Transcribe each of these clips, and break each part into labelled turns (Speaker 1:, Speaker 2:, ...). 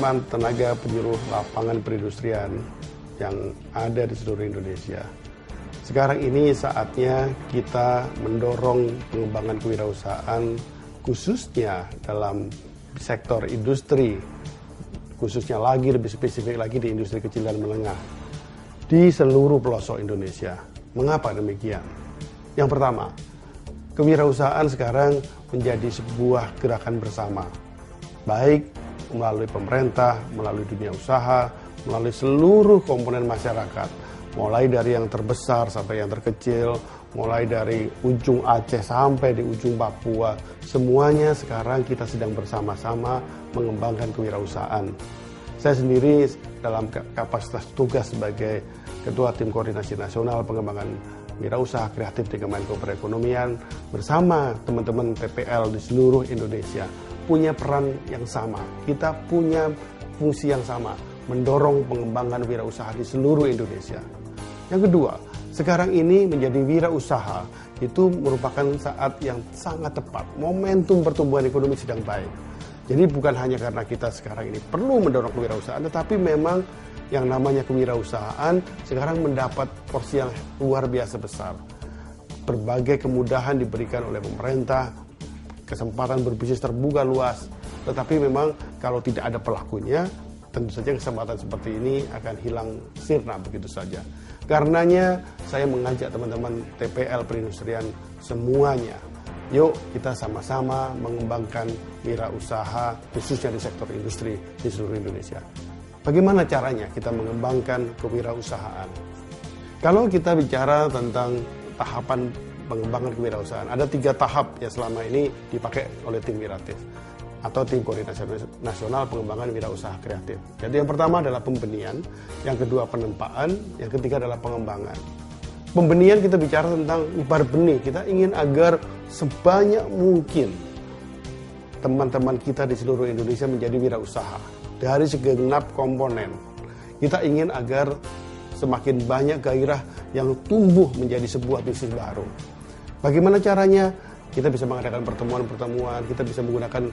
Speaker 1: teman-teman tenaga penyuluh lapangan perindustrian yang ada di seluruh Indonesia. Sekarang ini saatnya kita mendorong pengembangan kewirausahaan khususnya dalam sektor industri, khususnya lagi lebih spesifik lagi di industri kecil dan menengah di seluruh pelosok Indonesia. Mengapa demikian? Yang pertama, kewirausahaan sekarang menjadi sebuah gerakan bersama, baik melalui pemerintah, melalui dunia usaha, melalui seluruh komponen masyarakat, mulai dari yang terbesar sampai yang terkecil, mulai dari ujung Aceh sampai di ujung Papua, semuanya sekarang kita sedang bersama-sama mengembangkan kewirausahaan. Saya sendiri dalam kapasitas tugas sebagai Ketua Tim Koordinasi Nasional Pengembangan Wirausaha Kreatif di Kemenko Perekonomian bersama teman-teman TPL di seluruh Indonesia punya peran yang sama. Kita punya fungsi yang sama, mendorong pengembangan wirausaha di seluruh Indonesia. Yang kedua, sekarang ini menjadi wirausaha itu merupakan saat yang sangat tepat. Momentum pertumbuhan ekonomi sedang baik. Jadi bukan hanya karena kita sekarang ini perlu mendorong kewirausahaan, tetapi memang yang namanya kewirausahaan sekarang mendapat porsi yang luar biasa besar. Berbagai kemudahan diberikan oleh pemerintah, kesempatan berbisnis terbuka luas, tetapi memang kalau tidak ada pelakunya, tentu saja kesempatan seperti ini akan hilang sirna begitu saja. Karenanya saya mengajak teman-teman TPL perindustrian semuanya, yuk kita sama-sama mengembangkan wirausaha khususnya di sektor industri di seluruh Indonesia. Bagaimana caranya kita mengembangkan kewirausahaan? Kalau kita bicara tentang tahapan pengembangan kewirausahaan, ada 3 tahap yang selama ini dipakai oleh tim Wiratif atau tim koordinasi nasional pengembangan wirausaha kreatif. Jadi yang pertama adalah pembenihan, yang kedua penempaan, yang ketiga adalah pengembangan. Pembenihan kita bicara tentang ibar benih, kita ingin agar sebanyak mungkin teman-teman kita di seluruh Indonesia menjadi wirausaha dari segenap komponen. Kita ingin agar semakin banyak gairah yang tumbuh menjadi sebuah bisnis baru. Bagaimana caranya? Kita bisa mengadakan pertemuan-pertemuan, kita bisa menggunakan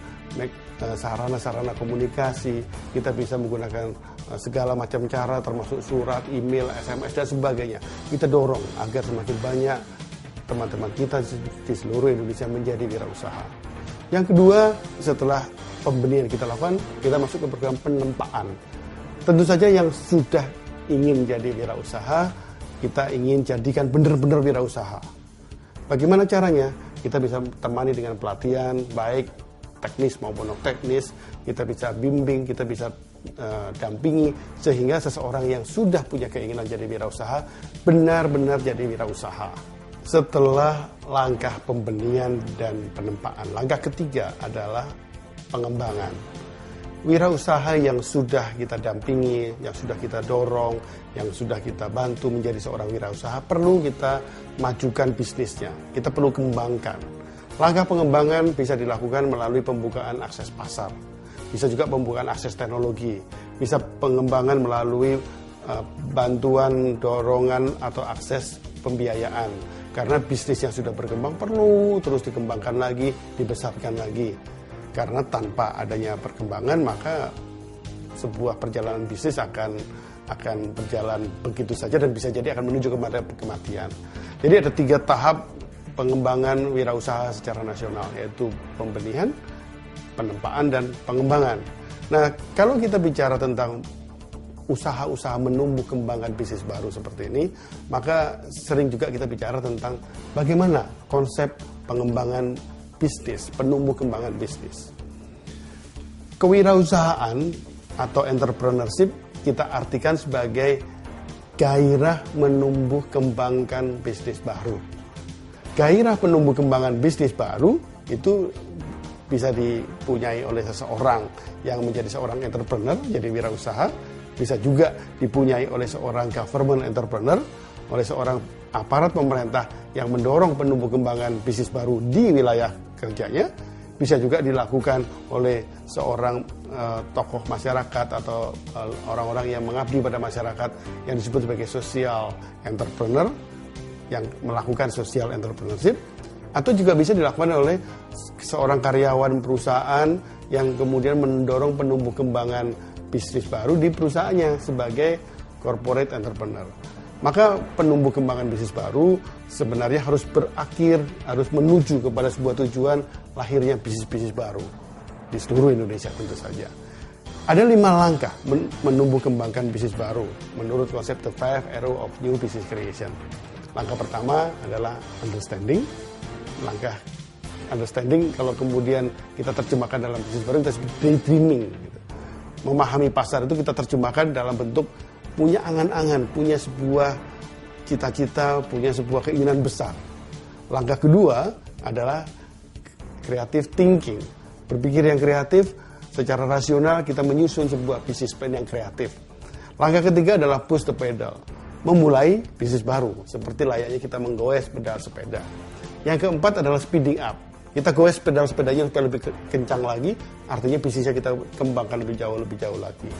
Speaker 1: sarana-sarana komunikasi, kita bisa menggunakan segala macam cara termasuk surat, email, SMS, dan sebagainya. Kita dorong agar semakin banyak teman-teman kita di seluruh Indonesia menjadi wirausaha. Yang kedua, setelah pembenihan kita lakukan, kita masuk ke program penempaan. Tentu saja yang sudah ingin jadi wirausaha, kita ingin jadikan benar-benar wirausaha. Bagaimana caranya? Kita bisa temani dengan pelatihan, baik teknis maupun non teknis. Kita bisa bimbing, kita bisa dampingi, sehingga seseorang yang sudah punya keinginan jadi wirausaha, benar-benar jadi wirausaha. Setelah langkah pembenihan dan penempaan, langkah ketiga adalah pengembangan. Wirausaha yang sudah kita dampingi, yang sudah kita dorong, yang sudah kita bantu menjadi seorang wirausaha, perlu kita majukan bisnisnya, kita perlu kembangkan. Langkah pengembangan bisa dilakukan melalui pembukaan akses pasar, bisa juga pembukaan akses teknologi, bisa pengembangan melalui bantuan, dorongan, atau akses pembiayaan. Karena bisnis yang sudah berkembang perlu terus dikembangkan lagi, dibesarkan lagi. Karena tanpa adanya perkembangan, maka sebuah perjalanan bisnis akan berjalan begitu saja dan bisa jadi akan menuju kepada kematian. Jadi ada 3 tahap pengembangan wirausaha secara nasional, yaitu pembenihan, penempaan, dan pengembangan. Nah, kalau kita bicara tentang usaha-usaha menumbuh kembangkan bisnis baru seperti ini, maka sering juga kita bicara tentang bagaimana konsep pengembangan bisnis, penumbuh kembangan bisnis. Kewirausahaan atau entrepreneurship kita artikan sebagai gairah menumbuh kembangkan bisnis baru. Gairah penumbuh kembangan bisnis baru itu bisa dipunyai oleh seseorang yang menjadi seorang entrepreneur, jadi wirausaha, bisa juga dipunyai oleh seorang government entrepreneur, oleh seorang aparat pemerintah yang mendorong penumbuh kembangan bisnis baru di wilayah kerjanya, bisa juga dilakukan oleh seorang tokoh masyarakat atau orang-orang yang mengabdi pada masyarakat yang disebut sebagai social entrepreneur yang melakukan social entrepreneurship, atau juga bisa dilakukan oleh seorang karyawan perusahaan yang kemudian mendorong penumbuh kembangan bisnis baru di perusahaannya sebagai corporate entrepreneur. Maka penumbuh kembangan bisnis baru sebenarnya harus berakhir, harus menuju kepada sebuah tujuan lahirnya bisnis-bisnis baru di seluruh Indonesia tentu saja. Ada 5 langkah menumbuh kembangkan bisnis baru menurut konsep The 5 Arrows of New Business Creation. Langkah pertama adalah understanding. Langkah understanding kalau kemudian kita terjemahkan dalam bisnis baru kita sebut daydreaming. Gitu. Memahami pasar itu kita terjemahkan dalam bentuk punya angan-angan, punya sebuah cita-cita, punya sebuah keinginan besar. Langkah kedua adalah creative thinking. Berpikir yang kreatif, secara rasional kita menyusun sebuah bisnis plan yang kreatif. Langkah ketiga adalah push the pedal. Memulai bisnis baru, seperti layaknya kita menggoes pedal sepeda. Yang keempat adalah speeding up. Kita goes pedal-sepedanya supaya lebih kencang lagi, artinya bisnisnya kita kembangkan lebih jauh lagi.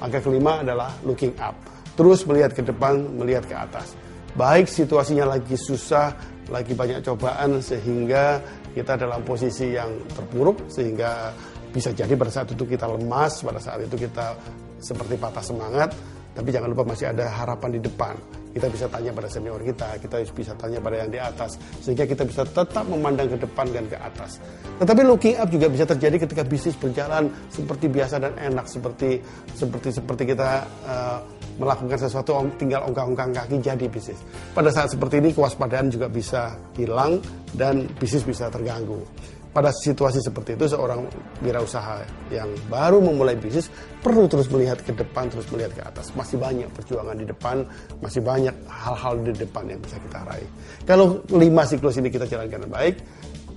Speaker 1: Langkah kelima adalah looking up. Terus melihat ke depan, melihat ke atas. Baik situasinya lagi susah, lagi banyak cobaan, sehingga kita dalam posisi yang terpuruk, sehingga bisa jadi pada saat itu kita lemas, pada saat itu kita seperti patah semangat, tapi jangan lupa masih ada harapan di depan. Kita bisa tanya pada senior kita bisa tanya pada yang di atas, sehingga kita bisa tetap memandang ke depan dan ke atas. Tetapi looking up juga bisa terjadi ketika bisnis berjalan seperti biasa dan enak, seperti kita melakukan sesuatu tinggal ongkang-ongkang kaki jadi bisnis. Pada saat seperti ini kewaspadaan juga bisa hilang dan bisnis bisa terganggu. Pada situasi seperti itu, seorang wirausaha yang baru memulai bisnis perlu terus melihat ke depan, terus melihat ke atas. Masih banyak perjuangan di depan, masih banyak hal-hal di depan yang bisa kita raih. Kalau 5 siklus ini kita jalankan dengan baik,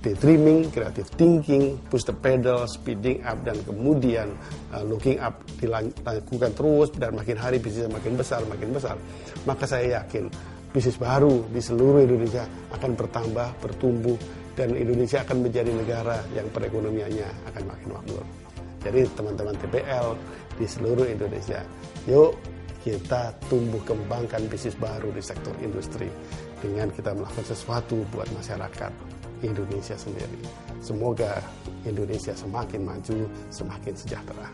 Speaker 1: daydreaming, creative thinking, push the pedal, speeding up, dan kemudian looking up dilakukan terus, dan makin hari bisnisnya makin besar, maka saya yakin bisnis baru di seluruh Indonesia akan bertambah, bertumbuh, dan Indonesia akan menjadi negara yang perekonomiannya akan makin makmur. Jadi teman-teman TPL di seluruh Indonesia, yuk kita tumbuh kembangkan bisnis baru di sektor industri dengan kita melakukan sesuatu buat masyarakat Indonesia sendiri. Semoga Indonesia semakin maju, semakin sejahtera.